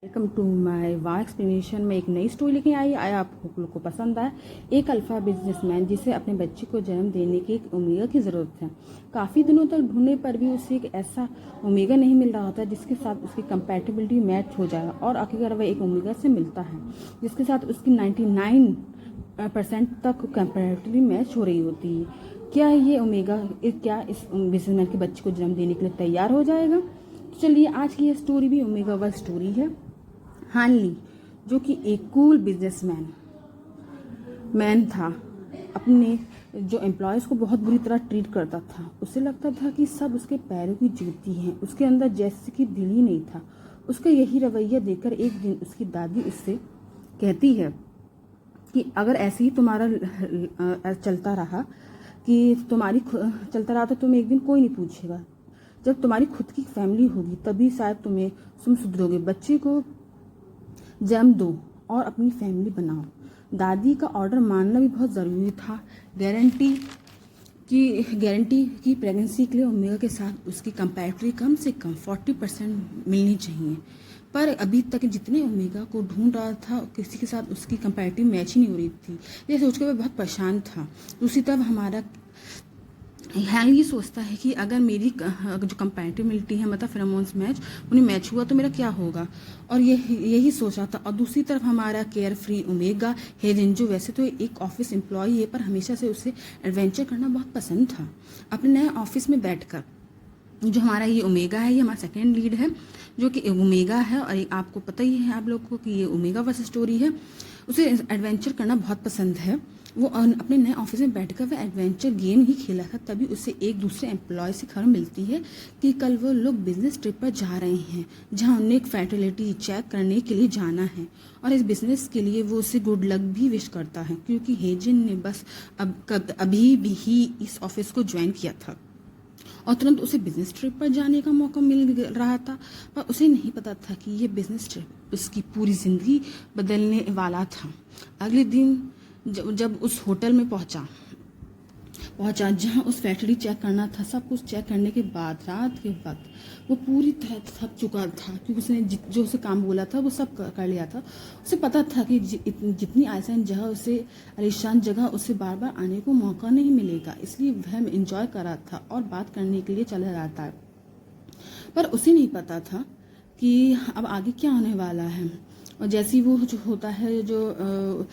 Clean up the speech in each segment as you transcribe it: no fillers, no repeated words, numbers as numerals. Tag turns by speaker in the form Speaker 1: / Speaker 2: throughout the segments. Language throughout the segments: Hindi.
Speaker 1: Welcome to my wow explanation में एक नई स्टोरी लेके आई। आप लोग को पसंद आया। एक अल्फा बिजनेसमैन जिसे अपने बच्चे को जन्म देने की एक ओमेगा की ज़रूरत है। काफ़ी दिनों तक ढूंढने पर भी उसे एक ऐसा ओमेगा नहीं मिल रहा होता जिसके साथ उसकी कंपैटिबिलिटी मैच हो जाए, और आखिरकार वह एक ओमेगा से मिलता है जिसके साथ उसकी 99% तक कंपैटिबिलिटी मैच हो रही होती है। क्या ये ओमेगा क्या इस बिजनेसमैन के बच्चे को जन्म देने के लिए तैयार हो जाएगा? तो चलिए, आज की ये स्टोरी भी ओमेगा व स्टोरी है। हान ली, जो कि एक कूल बिजनेसमैन था, अपने जो एम्प्लॉयज़ को बहुत बुरी तरह ट्रीट करता था। उसे लगता था कि सब उसके पैरों की जूती हैं। उसके अंदर जैसे कि दिल ही नहीं था। उसका यही रवैया देखकर एक दिन उसकी दादी उससे कहती है कि अगर ऐसे ही तुम्हारा चलता रहा तो तुम्हें एक दिन कोई नहीं पूछेगा। जब तुम्हारी खुद की फैमिली होगी तभी शायद तुम सुधरोगे। बच्चे को जन्म दो और अपनी फैमिली बनाओ। दादी का ऑर्डर मानना भी बहुत ज़रूरी था। गारंटी की प्रेगनेंसी के लिए ओमेगा के साथ उसकी कंपैरेटिवली कम से कम 40% मिलनी चाहिए। पर अभी तक जितने ओमेगा को ढूंढ रहा था, किसी के साथ उसकी कंपैरेटिव मैच ही नहीं हो रही थी। ये सोचकर वह बहुत परेशान था। दूसरी तरफ हमारा हाल ये सोचता है कि अगर मेरी जो कंपैटिबिलिटी है, मतलब फेरोमोन्स मैच उन्हें मैच हुआ तो मेरा क्या होगा, और यही सोच रहा था। और दूसरी तरफ हमारा केयर फ्री ओमेगा हेजन, जो वैसे तो एक ऑफिस एम्प्लॉय है पर हमेशा से उसे एडवेंचर करना बहुत पसंद था। अपने नए ऑफिस में बैठकर जो हमारा ये ओमेगा है, ये हमारा सेकेंड लीड है जो कि ओमेगा है, और आपको पता ही है आप लोग को कि ये ओमेगा वर्सेस स्टोरी है। उसे एडवेंचर करना बहुत पसंद है। वो अपने नए ऑफिस में बैठकर वह एडवेंचर गेम ही खेला था। तभी उसे एक दूसरे एम्प्लॉय से खबर मिलती है कि कल वो लोग बिजनेस ट्रिप पर जा रहे हैं, जहां उन्हें एक फर्टिलिटी चेक करने के लिए जाना है। और इस बिजनेस के लिए वो उसे गुड लक भी विश करता है, क्योंकि हेजन ने बस अभी भी इस ऑफिस को ज्वाइन किया था और तुरंत उसे बिजनेस ट्रिप पर जाने का मौका मिल रहा था। पर उसे नहीं पता था कि ये बिजनेस ट्रिप उसकी पूरी ज़िंदगी बदलने वाला था। अगले दिन जब उस होटल में पहुंचा जहां उस फैक्ट्री चेक करना था, सब कुछ चेक करने के बाद रात के वक्त वो पूरी तरह थक चुका था, क्योंकि उसने जो उसे काम बोला था वो सब कर लिया था। उसे पता था कि जितनी आसान जगह आलीशान जगह उसे बार बार आने को मौका नहीं मिलेगा, इसलिए वह एंजॉय कर रहा था और बात करने के लिए चला जाता है। पर उसे नहीं पता था कि अब आगे क्या होने वाला है। और जैसी वो जो होता है, जो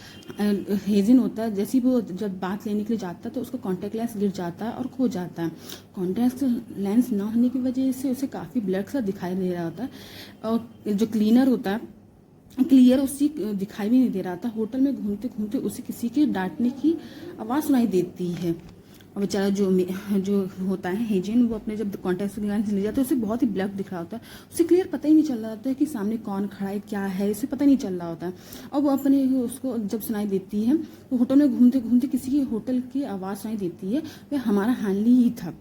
Speaker 1: हेजन होता है, जैसी वो जब बात लेने के लिए जाता है तो उसका कॉन्टैक्ट लेंस गिर जाता है और खो जाता है। कॉन्टैक्ट लेंस ना होने की वजह से उसे काफ़ी ब्लर सा दिखाई दे रहा होता है, और जो क्लीनर होता है क्लियर उसी दिखाई भी नहीं दे रहा था। होटल में घूमते घूमते उसे किसी के डांटने की आवाज़ सुनाई देती है, और बेचारा जो होता है हेजन, वो अपने जब कॉन्टैक्ट से ले जाता है उसे बहुत ही ब्लैक दिख रहा होता है। उसे क्लियर पता ही नहीं चल रहा होता है कि सामने कौन खड़ा है, क्या है, इसे पता नहीं चल रहा होता है। और वो अपने उसको जब सुनाई देती है, वो होटल में घूमते घूमते किसी के होटल की आवाज़ सुनाई देती है। वह हमारा हानली ही था।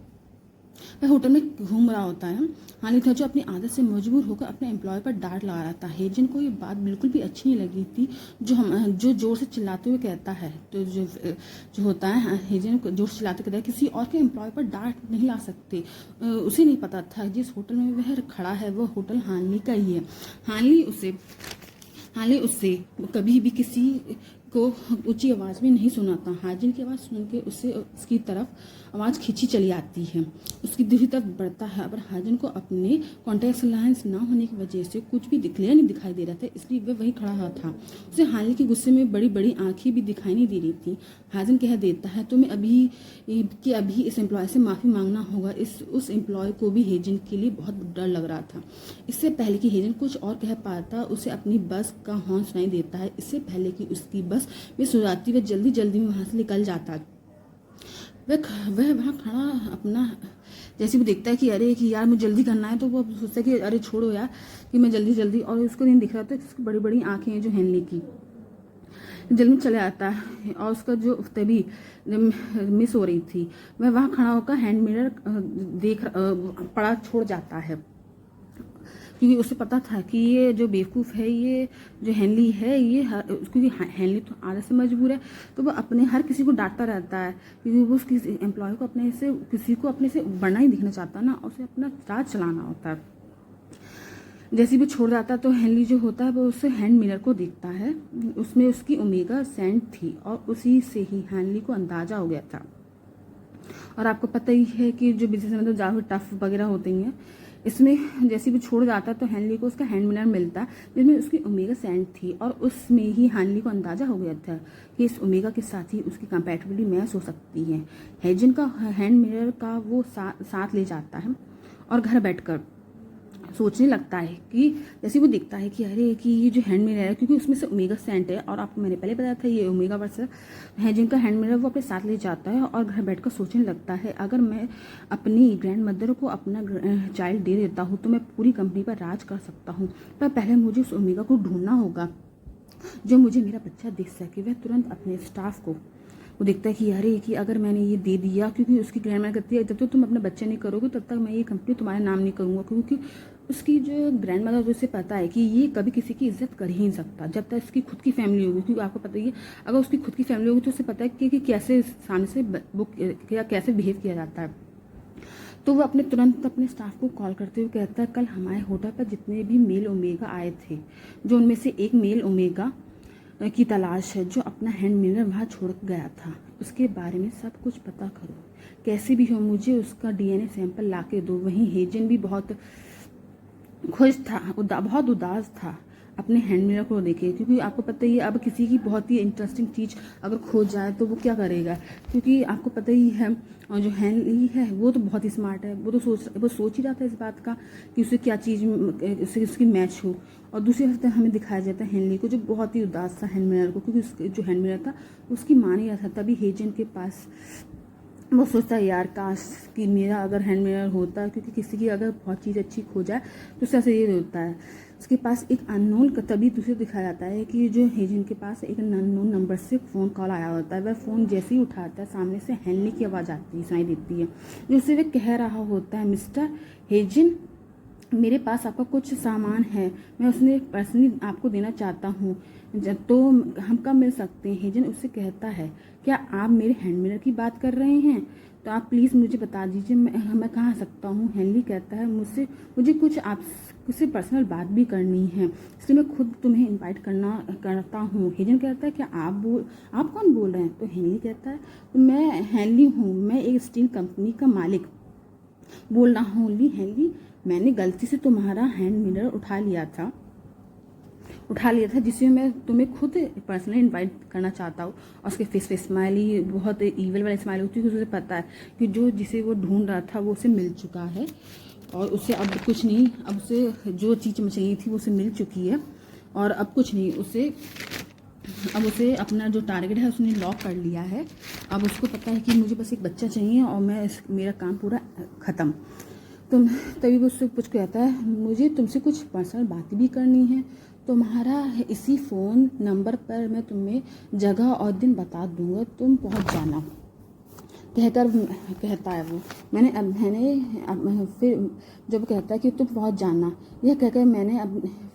Speaker 1: वह होटल में घूम रहा होता है। हानि था जो अपनी आदत से मजबूर होकर अपने एम्प्लॉय पर डांट लगा रहा था। हेजन को ये बात बिल्कुल भी अच्छी नहीं लगी थी, जो जोर से चिल्लाते हुए कहता है, तो जो होता है हेजन को जोर से चिल्लाते कहता है किसी और के एम्प्लॉय पर डांट नहीं ला सकते। उसे नहीं पता था जिस होटल में वह खड़ा है वह होटल हानली का ही है। हानली उससे कभी भी किसी को ऊंची आवाज़ में नहीं सुनाता। हाजिन की आवाज़ सुन के उसे उसकी तरफ आवाज़ खींची चली आती है, उसकी दूसरी तरफ बढ़ता है। पर हाजिन को अपने कॉन्टैक्ट लेंस ना होने की वजह से कुछ भी क्लियर नहीं दिखाई दे रहा था, इसलिए वह वहीं खड़ा हुआ था। उसे हाजिन के गुस्से में बड़ी बड़ी आंखें भी दिखाई नहीं दे रही थी। हाजिन कह देता है तुम्हें अभी इस एम्प्लॉय से माफ़ी मांगना होगा। उस एम्प्लॉय को भी हेजन के लिए बहुत डर लग रहा था। इससे पहले कि हेजन कुछ और कह पाता, उसे अपनी बस का हॉर्न सुनाई देता है। इससे पहले कि उसकी बस मिस हो जाती, वह जल्दी जल्दी में वहाँ से निकल जाता। वह वहाँ खड़ा अपना जैसे भी देखता है कि यार मुझे जल्दी करना है, तो वो सोचता है कि अरे छोड़ो यार कि मैं जल्दी, और उसको नहीं दिख रहा था उसकी बड़ी बड़ी आंखें हैं जो हेनली की। जल्दी में चले आता है, और उसका जो तभी मिस हो रही थी, वह वहाँ खड़ा होकर हैंड मिरर पड़ा छोड़ जाता है, क्योंकि उसे पता था कि ये जो बेवकूफ़ है, ये जो हेनली है, क्योंकि हेनली तो आदत से मजबूर है, तो वो अपने हर किसी को डांटता रहता है, क्योंकि वो उसकी एम्प्लॉय को किसी को अपने से बढ़ना ही दिखना चाहता ना, उसे अपना राज चलाना होता है। जैसे भी छोड़ जाता तो हेनली जो होता है वो उससे हैंड मिरर को देखता है, उसमें उसकी ओमेगा सेंट थी और उसी से ही हेनली को अंदाज़ा हो गया था। और आपको पता ही है कि जो बिजनेस में तो ज़्यादा टफ वगैरह होती हैं, इसमें जैसे भी छोड़ जाता तो हेनली को उसका हैंड मिरर मिलता जिसमें उसकी ओमेगा सेंट थी और उसमें ही हेनली को अंदाज़ा हो गया था कि इस ओमेगा के साथ ही उसकी कंपैटिबिलिटी मैच हो सकती है। हेजन का हैंड मिरर का वो साथ ले जाता है और घर बैठकर सोचने लगता है कि जैसे वो देखता है कि अरे कि ये जो हैंड मिरर है, क्योंकि उसमें से ओमेगा सेंट है और आपको मैंने पहले बताया था ये ओमेगा वर्स है जिनका हैंड मिरर वो अपने साथ ले जाता है और घर बैठकर सोचने लगता है अगर मैं अपनी ग्रैंड मदर को अपना चाइल्ड दे देता हूँ तो मैं पूरी कंपनी पर राज कर सकता हूँ, पर पहले मुझे उस ओमेगा को ढूंढना होगा जो मुझे मेरा बच्चा दे सके। वह तुरंत अपने स्टाफ को वो देखता है कि अरे कि अगर मैंने ये दे दिया, क्योंकि उसकी ग्रैंड मदर कहती है जब तक तुम अपना बच्चा नहीं करोगे तब तक मैं ये कंपनी तुम्हारे नाम नहीं करूँगा, क्योंकि उसकी जो ग्रैंड मदर उसे पता है कि ये कभी किसी की इज्जत कर ही नहीं सकता जब तक इसकी खुद की फैमिली होगी, क्योंकि आपको पता ही है अगर उसकी खुद की फैमिली होगी तो उसे पता है कि कैसे सामने से वो कैसे बिहेव किया जाता है। तो वो तुरंत अपने स्टाफ को कॉल करते हुए कहता है कल हमारे होटल पर जितने भी मेल ओमेगा आए थे, जो उनमें से एक मेल ओमेगा की तलाश है जो अपना हैंड मिरर वहाँ छोड़ गया था, उसके बारे में सब कुछ पता करो, कैसे भी हो मुझे उसका डीएनए सैंपल ला के दो। वहीं हेजन भी बहुत खुश था, बहुत उदास था अपने हैंड मिरर को देखे, क्योंकि आपको पता ही है अब किसी की बहुत ही इंटरेस्टिंग चीज़ अगर खो जाए तो वो क्या करेगा, क्योंकि आपको पता ही है और जो हेनली है वो तो बहुत ही स्मार्ट है, वो सोच ही रहा था इस बात का कि उसे क्या चीज़ उससे उसकी मैच हो। और दूसरी हफ्ते हमें दिखाया जाता है हेनली को जो बहुत ही उदास था हैंड मिरर को, क्योंकि उसके जो हैंड मिरर था उसकी मान ही रहा था। तभी हेजन के पास वो सोचता है यार काश कि मेरा अगर हैंड मिरर होता, क्योंकि किसी की अगर बहुत चीज़ अच्छी खो जाए तो उससे ऐसे ये होता है। उसके पास एक अननोन तभी दूसरे दिखाया जाता है कि जो हेजन के पास एक अननोन नंबर से फ़ोन कॉल आया होता है। वह फ़ोन जैसे ही उठाता है सामने से हेनली की आवाज़ आती सुनाई देती है, जिससे वह कह रहा होता है मिस्टर हेजन मेरे पास आपका कुछ सामान है, मैं उसने पर्सनली आपको देना चाहता हूँ, तो हम कब मिल सकते हैं। हेजन उससे कहता है क्या आप मेरे हैंड मिरर की बात कर रहे हैं, तो आप प्लीज़ मुझे बता दीजिए मैं कहाँ आ सकता हूँ। हेनली कहता है मुझे कुछ आपसे पर्सनल बात भी करनी है, इसलिए मैं खुद तुम्हें इनवाइट करता हूँ। हेजन कहता है क्या आप कौन बोल रहे हैं, तो हेनली कहता है मैं हेनली हूँ, मैं एक स्टील कंपनी का मालिक बोल रहा हूँ। हेनली मैंने गलती से तुम्हारा हैंड मिरर उठा लिया था जिसमें मैं तुम्हें खुद पर्सनली इनवाइट करना चाहता हूँ। और उसके फेस पे स्माइली बहुत ईवल वाली स्माइल होती है, क्योंकि उसे पता है कि जिसे वो ढूंढ रहा था वो उसे मिल चुका है और उसे अब कुछ नहीं, अब उसे जो चीज़ चाहिए थी वो उसे मिल चुकी है और अब कुछ नहीं, अब उसे अपना जो टारगेट है उसने लॉक कर लिया है। अब उसको पता है कि मुझे बस एक बच्चा चाहिए और मेरा काम पूरा ख़त्म। तभी वो उससे कुछ कहता है मुझे तुमसे कुछ पर्सनल बातें भी करनी है, तुम्हारा इसी फ़ोन नंबर पर मैं तुम्हें जगह और दिन बता दूंगा, तुम पहुंच जाना। कहता है वो फिर जब कहता है कि तुम पहुंच जाना, यह कहकर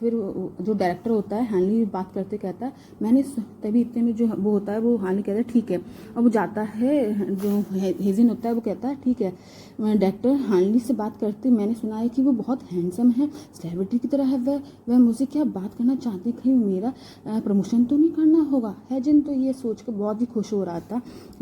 Speaker 1: फिर जो डायरेक्टर होता है हानली बात करते कहता है मैंने तभी इतने में जो वो होता है वो हानली कहता है ठीक है। और वो जाता है, जो हेजन होता है वो कहता है ठीक है। डायरेक्टर हानली से बात करते मैंने सुना है कि वो बहुत हैंडसम है, सेलिब्रिटी की तरह है, वह मुझसे क्या बात करना चाहती, कहीं मेरा प्रमोशन तो नहीं करना होगा। हेजन तो ये सोचकर बहुत ही खुश हो रहा था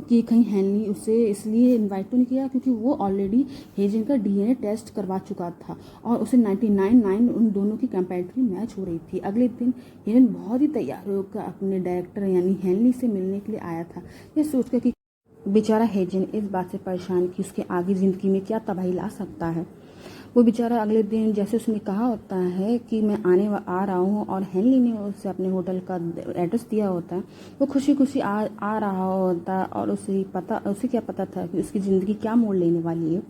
Speaker 1: कि कहीं हेनली उसे इसलिए इनवाइट तो नहीं किया क्योंकि वो ऑलरेडी हेजन का डीएनए टेस्ट करवा चुका था और उसे 99.9 उन दोनों की कंपैरिटिव मैच हो रही थी। अगले दिन हेजन बहुत ही तैयार होकर अपने डायरेक्टर यानी हेनली से मिलने के लिए आया था, यह सोचकर कि बेचारा हेजन इस बात से परेशान कि उसके आगे ज़िंदगी में क्या तबाही ला सकता है। वो बेचारा अगले दिन जैसे उसने कहा होता है कि मैं आ रहा हूँ और हेनली ने उसे अपने होटल का एड्रेस दिया होता है, वो खुशी खुशी आ रहा होता है और उसे क्या पता था कि उसकी ज़िंदगी क्या मोड़ लेने वाली है।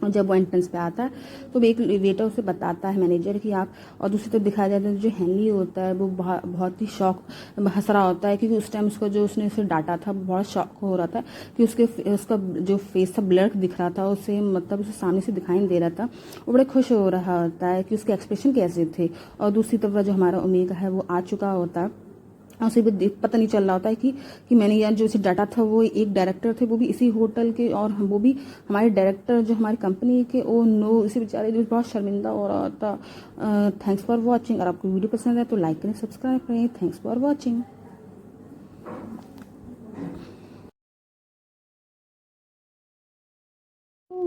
Speaker 1: और जब वो एंट्रेंस पे आता है तो एक वेटर उसे बताता है मैनेजर कि आप, और दूसरी तरफ दिखाया जाता है जो हेनली होता है वो बहुत ही शौक हंस रहा होता है क्योंकि उस टाइम उसने उसे डांटा था, बहुत शौक हो रहा था कि उसका जो फेस था ब्लर दिख रहा था, उसे मतलब उसे सामने से दिखाई नहीं दे रहा था। वो बड़े खुश हो रहा होता है कि उसके एक्सप्रेशन कैसे थे। और दूसरी तरफ जो हमारा ओमेगा है वो आ चुका होता है और उसे भी पता नहीं चल रहा होता है कि मैंने यार जो इसे डाटा था वो एक डायरेक्टर थे, वो भी इसी होटल के, और वो भी हमारे डायरेक्टर जो हमारी कंपनी के, ओ नो, इसे बेचारे जो बहुत शर्मिंदा हो रहा था। Thanks for watching. अगर आपको वीडियो पसंद है तो लाइक करें, सब्सक्राइब करें। Thanks for watching.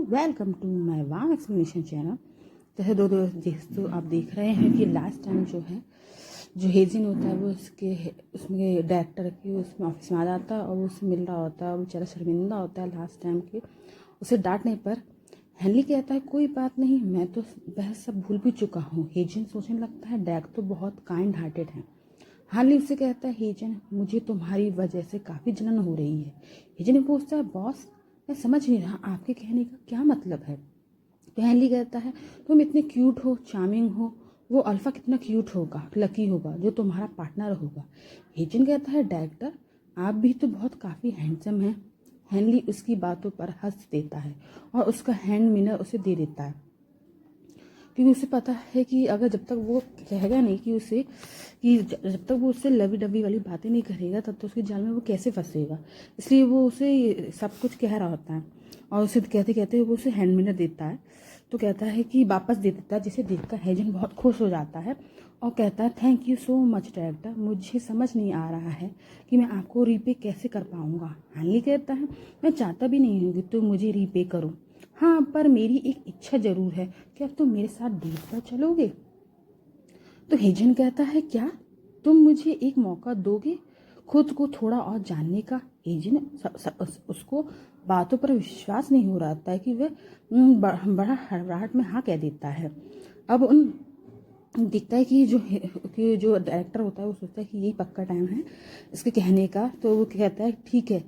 Speaker 1: Welcome to my wow explanation channel. जैसे दोस्तों आप देख रहे हैं कि लास्ट टाइम जो है, जो हेजिन होता है वो उसमें डायरेक्टर के उसमें ऑफिस में आ जाता है और वो उससे मिल रहा होता है। वो बेचारा शर्मिंदा होता है लास्ट टाइम के उसे डांटने पर। हेनली कहता है कोई बात नहीं, मैं तो वह सब भूल भी चुका हूँ। हेजिन सोचने लगता है डैग तो बहुत काइंड हार्टेड है। हेनली उससे कहता है हेजन, मुझे तुम्हारी वजह से काफ़ी जलन हो रही है। हेजन पूछता है बॉस, मैं समझ नहीं रहा आपके कहने का क्या मतलब है। तो हेनली कहता है तुम इतने क्यूट हो, चार्मिंग हो, वो अल्फा कितना क्यूट होगा, लकी होगा जो तुम्हारा पार्टनर होगा। हेजन कहता है डायरेक्टर आप भी तो बहुत काफ़ी हैंडसम हैं। हेनली उसकी बातों पर हंस देता है और उसका हैंड मिनर उसे दे देता है, क्योंकि उसे पता है कि अगर जब तक वो कहेगा नहीं कि उसे कि जब तक वो उससे लवी डबी वाली बातें नहीं करेगा तब तक उसके जाल में वो कैसे फंसेगा। इसलिए वो उसे सब कुछ कह रहा होता है और उसे कहते कहते वो उसे हैंड मिनर देता है। तो कहता है कि वापस दे देता है, जिसे देखकर हेजन बहुत खुश हो जाता है और कहता है thank you so much director, मुझे समझ नहीं आ रहा है कि मैं आपको रीपे कैसे कर पाऊँगा। हेनली कहता है मैं चाहता भी नहीं हूँ कि तुम मुझे रीपे करो, हाँ पर मेरी एक इच्छा जरूर है, क्या तुम मेरे साथ डेट पर चलोगे। तो हेजन कहता है क्या तुम मुझे एक मौका दोगे खुद को थोड़ा और जानने का। हेजन उसको बातों पर विश्वास नहीं हो रहा था कि वह बड़ा हड़बड़ाहट में हाँ कह देता है। अब उन दिखता है कि जो डायरेक्टर होता है वो सोचता है कि यही पक्का टाइम है इसके कहने का। तो वो कहता है ठीक है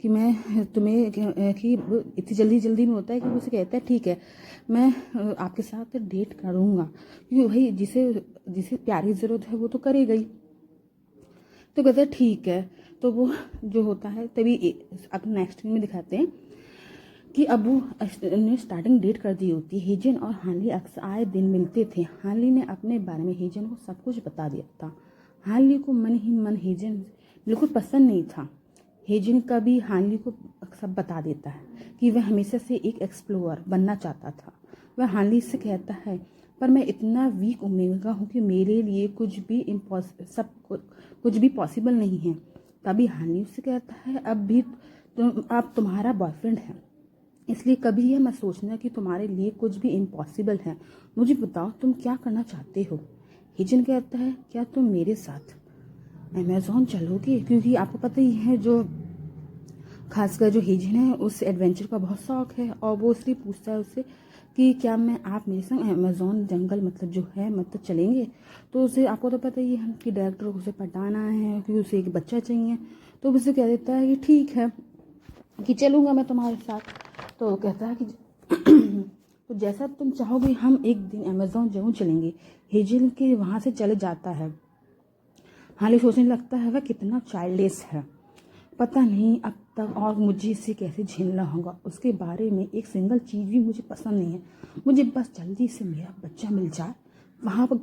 Speaker 1: कि मैं तुम्हें कि इतनी जल्दी जल्दी में होता है कि वो उसे कहता है ठीक है मैं आपके साथ डेट करूँगा, क्योंकि भाई जिसे जिसे प्यार की ज़रूरत है वो तो करेगा ही। तो कहता है ठीक है। तो वो जो होता है तभी अब नेक्स्ट में दिखाते हैं कि अब वो ने स्टार्टिंग डेट कर दी होती है। हेजन और हानली अक्सर आए दिन मिलते थे। हानली ने अपने बारे में हेजन को सब कुछ बता दिया था। हानली को मन ही मन हेजन बिल्कुल पसंद नहीं था। हेजन कभी हानली को सब बता देता है कि वह हमेशा से एक एक्सप्लोरर बनना चाहता था। वह हानली से कहता है पर मैं इतना वीक उम्मीदगा हूँ कि मेरे लिए कुछ भी पॉसिबल नहीं है। तभी हानली उससे कहता है अब भी आप तुम्हारा बॉयफ्रेंड है, इसलिए कभी यह मत सोचना कि तुम्हारे लिए कुछ भी इम्पॉसिबल है। मुझे बताओ तुम क्या करना चाहते हो। हिजन कहता है क्या तुम मेरे साथ अमेज़न चलोगे, क्योंकि आपको पता ही है जो खासकर जो हिजन है उस एडवेंचर का बहुत शौक है और वो इसलिए पूछता है उससे कि क्या आप मेरे संग अमेज़न जंगल मतलब जो है मतलब चलेंगे। तो उसे आपको तो पता ही है कि डायरेक्टर को उसे पटाना है क्योंकि उसे एक बच्चा चाहिए। तो उसे कह देता है कि ठीक है कि चलूँगा मैं तुम्हारे साथ। तो कहता है कि तो जैसा तुम चाहोगे हम एक दिन अमेज़न जरूर चलेंगे। हेजल के वहाँ से चले जाता है। हाली सोचने लगता है वह कितना चाइल्डिश है, पता नहीं अब तक और मुझे इसे कैसे झेलना होगा। उसके बारे में एक सिंगल चीज़ भी मुझे पसंद नहीं है, मुझे बस जल्दी से मेरा बच्चा मिल जाए। वहाँ पर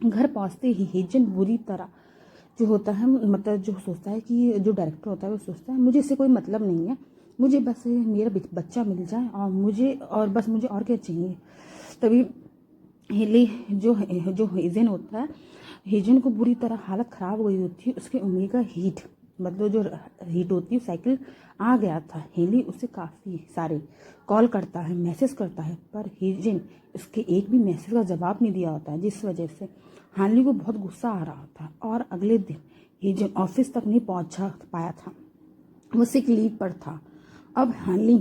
Speaker 1: घर पहुँचते ही हेजन बुरी तरह जो होता है मतलब जो सोचता है कि जो डायरेक्टर होता है वो सोचता है मुझे इससे कोई मतलब नहीं है, मुझे बस मेरा बच्चा मिल जाए और बस मुझे और क्या चाहिए। तभी हेली जो हेजन होता है, हेजन को बुरी तरह हालत ख़राब हो गई होती है। उसके ओमेगा हीट मतलब जो हीट होती है साइकिल आ गया था। हेली उसे काफ़ी सारे कॉल करता है, मैसेज करता है, पर हेजन उसके एक भी मैसेज का जवाब नहीं दिया होता है, जिस वजह से हानली को बहुत गुस्सा आ रहा था। और अगले दिन हेजन ऑफिस तक नहीं पहुंच पाया था, वो सिक लीव पर था। अब हानली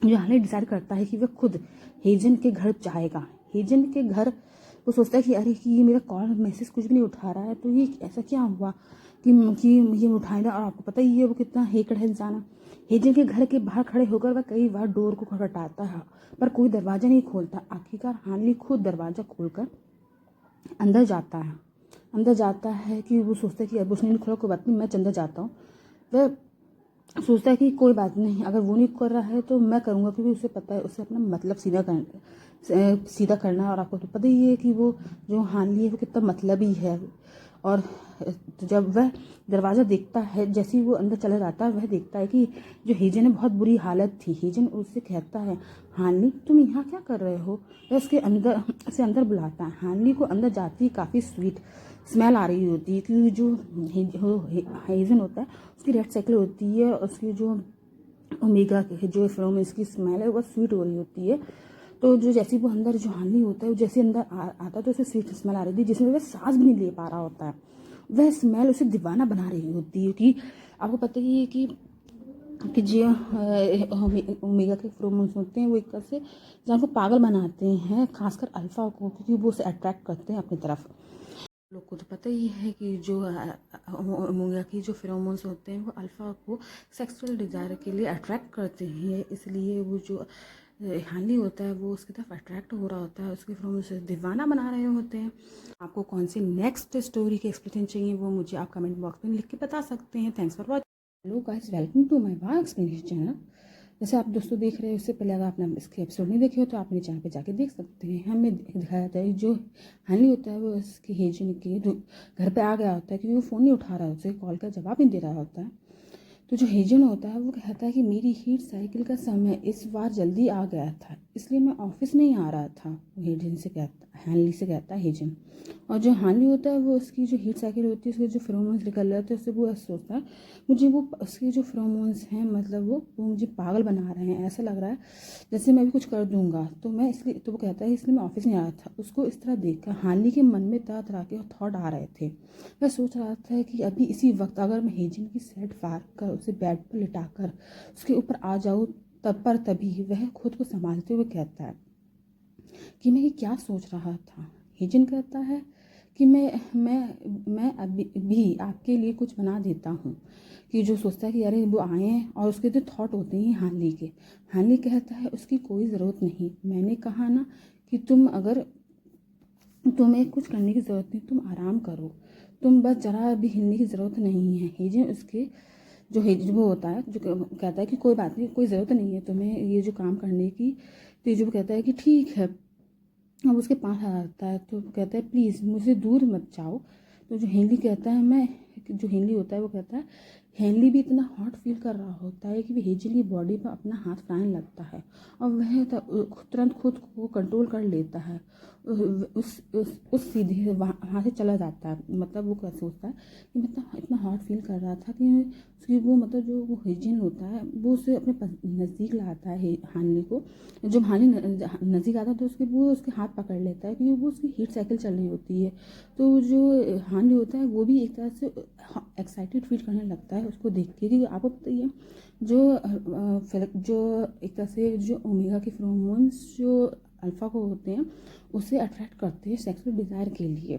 Speaker 1: डिसाइड करता है कि वह खुद हेजन के घर जाएगा। हेजन के घर वो सोचता है कि अरे कि ये मेरा कॉल मैसेज कुछ भी नहीं उठा रहा है, तो ये ऐसा क्या हुआ कि ये उठाएगा। और आपको पता ही है वो कितना हेकड़ है इंसान। हेजन के घर के बाहर खड़े होकर वह कई बार डोर को खटखटाता है पर कोई दरवाज़ा नहीं खोलता। आखिरकार हानली खुद दरवाज़ा खोलकर अंदर जाता है कि वो सोचता है कि अब उसने नहीं खोला, कोई बात नहीं मैं अंदर जाता हूँ। वह सोचता है कि कोई बात नहीं, अगर वो नहीं कर रहा है तो मैं करूँगा, क्योंकि उसे पता है उसे अपना मतलब सीधा करना है। और आपको तो पता ही है कि वो जो हानली है वो कितना मतलबी है। और तो जब वह दरवाज़ा देखता है, जैसे ही वो अंदर चला जाता है, वह देखता है कि जो हेजन है बहुत बुरी हालत थी। हेजन उससे कहता है, हानली तुम यहाँ क्या कर रहे हो? वह उसे अंदर बुलाता है। हानली को अंदर जाती ही काफ़ी स्वीट स्मेल आ रही होती है, क्योंकि जो हेजन होता है उसकी रेड साइकिल होती है, उसकी जो ओमेगा जो फेरोमोन्स की स्मेल है वो स्वीट हो रही होती है। तो जो जैसे वो अंदर जो हानि होता है, वो जैसे अंदर आता है तो उसे स्वीट स्मेल आ रही थी, जिसमें वह सांस भी नहीं ले पा रहा होता है। वह स्मेल उसे दीवाना बना रही होती है कि आपको पता ही है कि जो ओमेगा के फेरोमोन्स होते हैं वो एक तरह से इंसान को पागल बनाते हैं, खासकर अल्फा को, क्योंकि वो उसे अट्रैक्ट करते हैं अपनी तरफ। लोग को तो पता ही है कि जो ओमेगा की जो फेरोमोन्स होते हैं वो अल्फा को सेक्सुअल डिज़ायर के लिए अट्रैक्ट करते हैं, इसलिए वो जो हानि होता है वो उसकी तरफ अट्रैक्ट हो रहा होता है, उसके फेरोमोन्स से दीवाना बना रहे होते हैं। आपको कौन सी नेक्स्ट स्टोरी के एक्सप्लेनेशन चाहिए वो मुझे आप कमेंट बॉक्स में लिख के बता सकते हैं। Thanks for watching. Hello guys, welcome to my wow explanation channel. जैसे आप दोस्तों देख रहे हो, उससे पहले अगर आपने इसके एपिसोड नहीं देखे हो तो आप मेरे चैनल पे जाके देख सकते हैं। हमें दिखाया जाता है जो हानि होता है वो इसकी हेजन के घर पे आ गया होता है, क्योंकि वो फ़ोन नहीं उठा रहा है, उसे कॉल का जवाब नहीं दे रहा होता है। तो जो हेजन होता है वो कहता है कि मेरी हीट साइकिल का समय इस बार जल्दी आ गया था, इसलिए मैं ऑफिस नहीं आ रहा था। हेजन से कहता हैनली से कहता है हेजन। और जो हानि होता है वो उसकी जो हीट साइकिल होती है, उसके जो फेरोमोन्स निकल रहे होते हैं, उससे वो ऐसा सोचता है मुझे वो उसके जो फेरोमोन्स हैं मतलब वो मुझे पागल बना रहे हैं, ऐसा लग रहा है जैसे मैं भी कुछ कर दूंगा, तो मैं इसलिए, तो वो कहता है इसलिए मैं ऑफिस नहीं आ रहा था। उसको इस तरह देखकर हानि के मन में तरह तरह के थॉट आ रहे थे। वह सोच रहा था कि अभी इसी वक्त अगर मैं हेजन की सेट फाड़ कर उसे बेड पर लिटाकर उसके ऊपर आ जाऊँ, तभी वह खुद को संभालते हुए कहता है कि मैं ये क्या सोच रहा था। हेजन कहता है कि मैं अभी भी आपके लिए कुछ बना देता हूँ, कि जो सोचता है कि अरे वो आए हैं, और उसके जो थॉट होते हैं हानली के। हानली कहता है उसकी कोई ज़रूरत नहीं, मैंने कहा ना कि तुम्हें कुछ करने की ज़रूरत नहीं, तुम आराम करो, तुम बस ज़रा भी हिलने की ज़रूरत नहीं है। हेजन उसके जो हेजन वो होता है जो कहता है कि कोई बात नहीं, कोई ज़रूरत नहीं है तुम्हें ये जो काम करने की। तो जो कहता है कि ठीक है। अब उसके पास आ जाता है तो कहता है प्लीज़ मुझे दूर मत जाओ। तो जो हेनली कहता है जो हेनली होता है वो कहता है, हेनली भी इतना हॉट फील कर रहा होता है कि वो हेजल की बॉडी पर अपना हाथ फैलाने लगता है, और वह तुरंत खुद को कंट्रोल कर लेता है, उस सीधे वहाँ से चला जाता है। मतलब वो क्या सोचता है कि मतलब इतना हॉट फील कर रहा था कि उसकी वो मतलब जो वो हेजन होता है वो उसे अपने नज़दीक लाता है हानि को। जब हानि नज़दीक आता है तो वो उसके हाथ पकड़ लेता है, क्योंकि वो उसकी हीट साइकिल चल रही होती है। तो जो हानि होता है वो भी एक तरह से एक्साइटेड फील करने लगता है उसको देख के, क्योंकि आपको पता ही है जो एक तरह से जो ओमेगा के फेरोमोन्स जो अल्फा को होते हैं उसे अट्रैक्ट करते हैं सेक्सुअल डिज़ायर के लिए।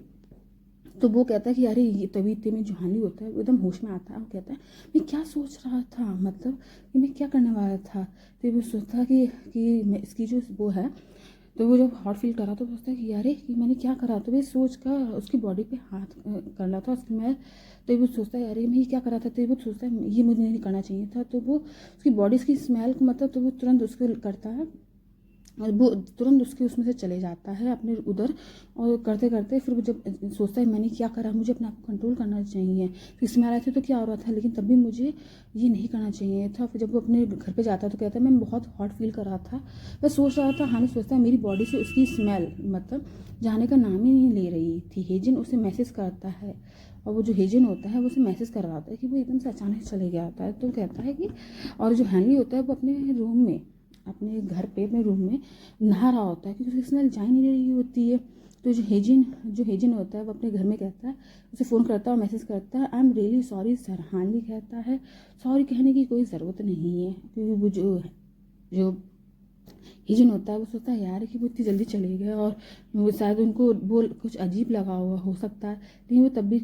Speaker 1: तो वो कहता है कि अरे ये तभी इतने में जो हानि होता है वो एकदम होश में आता है। वो कहता है मैं क्या सोच रहा था, मतलब कि मैं क्या करने वाला था। तो वो सोचता है कि मैं इसकी जो वो है, तो वो जब हॉट फील करा तो सोचता है कि अरे कि मैंने क्या करा। तो वो सोच कर उसकी बॉडी पे हाथ करना था उसकी मैं। तो वो सोचता है अरे मैं ये क्या करा था। तो वो सोचता है ये मुझे नहीं करना चाहिए था। तो वो उसकी बॉडी की स्मेल को मतलब तो वो तुरंत उसको करता है, और वो तुरंत उसके उसमें से चले जाता है अपने उधर। और करते करते फिर वो जब सोचता है मैंने क्या करा, मुझे अपने आप को कंट्रोल करना चाहिए, तो इसमें आ रहे थे तो क्या हो रहा था, लेकिन तब भी मुझे ये नहीं करना चाहिए था। फिर जब वो अपने घर पे जाता है तो कहता है मैं बहुत हॉट फील कर रहा था, मैं सोच रहा था। हानि सोचता है मेरी बॉडी से उसकी स्मेल मतलब जाने का नाम ही नहीं ले रही थी। हेजन उसे मैसेज करता है, और वो जो हेजन होता है वो उसे मैसेज कर रहा होता है कि वो एकदम से अचानक चले गया होता है। तो कहता है कि, और जो हैनली होता है वो अपने रूम में अपने घर पे अपने रूम में नहा रहा होता है, क्योंकि उसकी स्मेल जा नहीं रही होती है। तो जो हेजन होता है वो अपने घर में कहता है, उसे फ़ोन करता है और मैसेज करता है I am really sorry sir. हानली कहता है सॉरी कहने की कोई ज़रूरत नहीं है, क्योंकि वो जो हेजन होता है वो सोचता है यार कि वो इतनी जल्दी चले गए, और वो शायद उनको वो कुछ अजीब लगा हुआ हो सकता है। लेकिन वो तभी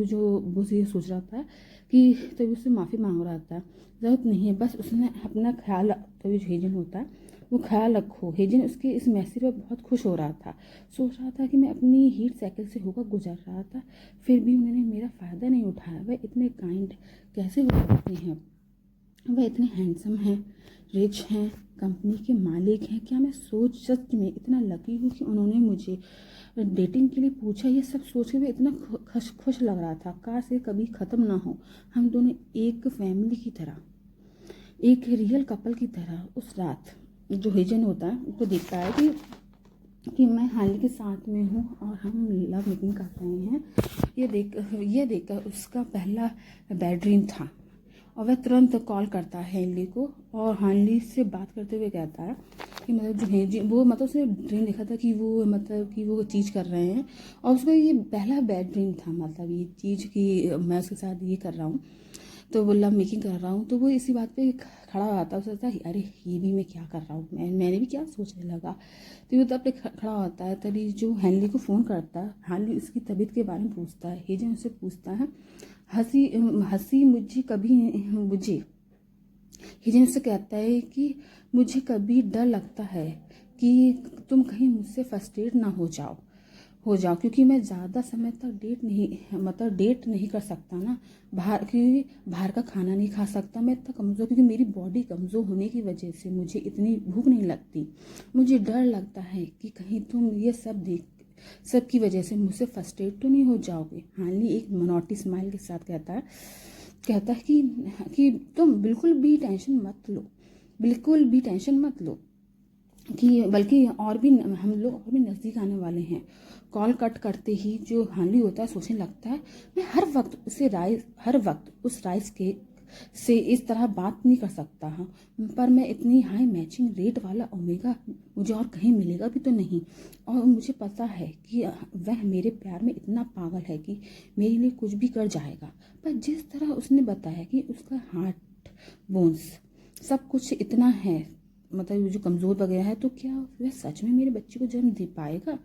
Speaker 1: जो वो ये सोच रहा था कि तभी उससे माफ़ी मांग रहा था, ज़रूरत नहीं है, बस उसने अपना ख्याल। तभी जो हेजन होता है वो ख्याल रखो। हेजन उसके इस मैसेज पर बहुत खुश हो रहा था, सोच रहा था कि मैं अपनी हीट साइकिल से होकर गुजर रहा था, फिर भी उन्होंने मेरा फ़ायदा नहीं उठाया। वह इतने काइंड कैसे हो सकते हैं। वह इतने हैंडसम हैं, रिच हैं, कंपनी के मालिक हैं। क्या मैं सच में इतना लकी हूँ कि उन्होंने मुझे डेटिंग के लिए पूछा। ये सब सोच के भी इतना खुश लग रहा था। काश ये कभी ख़त्म ना हो। हम दोनों एक फैमिली की तरह, एक रियल कपल की तरह। उस रात जो हिजन होता है वो देखता है कि मैं हाली के साथ में हूँ और हम लव मेकिंग कर रहे हैं। ये देखकर उसका पहला बैड ड्रीम था और वह तुरंत कॉल करता है हेनली को और हानली से बात करते हुए कहता है कि मतलब जो है वो मतलब उसने ड्रीम देखा था कि वो मतलब कि वो चीज़ कर रहे हैं और उसका ये पहला बैड ड्रीम था, मतलब ये चीज़ कि मैं उसके साथ ये कर रहा हूँ, तो वो लव मेकिंग कर रहा हूँ। तो वो इसी बात पे खड़ा होता है, सोचता है अरे ये भी मैं क्या कर रहा हूँ, मैंने भी क्या सोचने लगा। तो वो तब पे खड़ा होता है। तभी जो हेनली को फ़ोन करता है, हेनली उसकी तबीयत के बारे में पूछता है। हेजन उससे पूछता है हंसी हंसी मुझे कभी मुझे हिजन से कहता है कि मुझे कभी डर लगता है कि तुम कहीं मुझसे फ्रस्ट्रेट ना हो जाओ क्योंकि मैं ज़्यादा समय तक डेट नहीं कर सकता ना, बाहर का खाना नहीं खा सकता। मैं इतना कमज़ोर, क्योंकि मेरी बॉडी कमज़ोर होने की वजह से मुझे इतनी भूख नहीं लगती। मुझे डर लगता है कि कहीं तुम ये सब की वजह से मुझसे फ्रस्ट्रेट तो नहीं हो जाओगे। हानली एक मनोटी स्माइल के साथ कहता है कि तुम बिल्कुल भी टेंशन मत लो, बिल्कुल भी टेंशन मत लो कि बल्कि हम लोग और भी नज़दीक आने वाले हैं। कॉल कट करते ही जो हानली होता है सोचने लगता है मैं हर वक्त उस राइस के से इस तरह बात नहीं कर सकता। हाँ, पर मैं इतनी हाई मैचिंग रेट वाला ओमेगा मुझे और कहीं मिलेगा भी तो नहीं। और मुझे पता है कि वह मेरे प्यार में इतना पागल है कि मेरे लिए कुछ भी कर जाएगा। पर जिस तरह उसने बताया कि उसका हार्ट बोन्स सब कुछ इतना है, मतलब जो कमज़ोर वगैरह है, तो क्या वह सच में मेरे बच्चे को जन्म दे पाएगा।